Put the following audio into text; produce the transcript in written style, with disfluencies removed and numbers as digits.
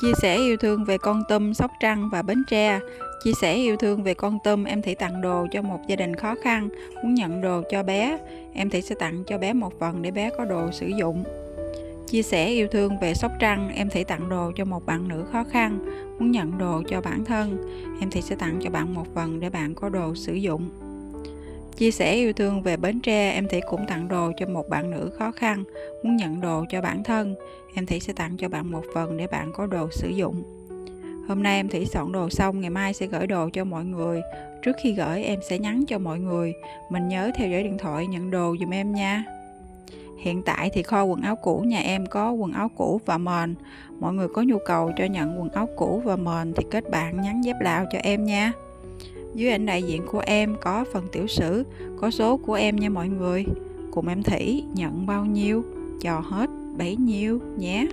Chia sẻ yêu thương về Kon Tum, Sóc Trăng và Bến Tre. Chia sẻ yêu thương về Kon Tum, em Thị tặng đồ cho một gia đình khó khăn, muốn nhận đồ cho bé. Em Thị sẽ tặng cho bé một phần để bé có đồ sử dụng. Chia sẻ yêu thương về Sóc Trăng, em Thị tặng đồ cho một bạn nữ khó khăn, muốn nhận đồ cho bản thân. Em Thị sẽ tặng cho bạn một phần để bạn có đồ sử dụng. Chia sẻ yêu thương về Bến Tre, em Thị cũng tặng đồ cho một bạn nữ khó khăn, muốn nhận đồ cho bản thân. Em Thị sẽ tặng cho bạn một phần để bạn có đồ sử dụng. Hôm nay em Thị soạn đồ xong, ngày mai sẽ gửi đồ cho mọi người. Trước khi gửi em sẽ nhắn cho mọi người, mình nhớ theo dõi điện thoại nhận đồ giùm em nha. Hiện tại thì kho quần áo cũ nhà em có quần áo cũ và mền. Mọi người có nhu cầu cho nhận quần áo cũ và mền thì kết bạn nhắn dép Lào cho em nha. Dưới ảnh đại diện của em có phần tiểu sử, có số của em nha mọi người. Cùng em Thị nhận bao nhiêu, cho hết bấy nhiêu nhé.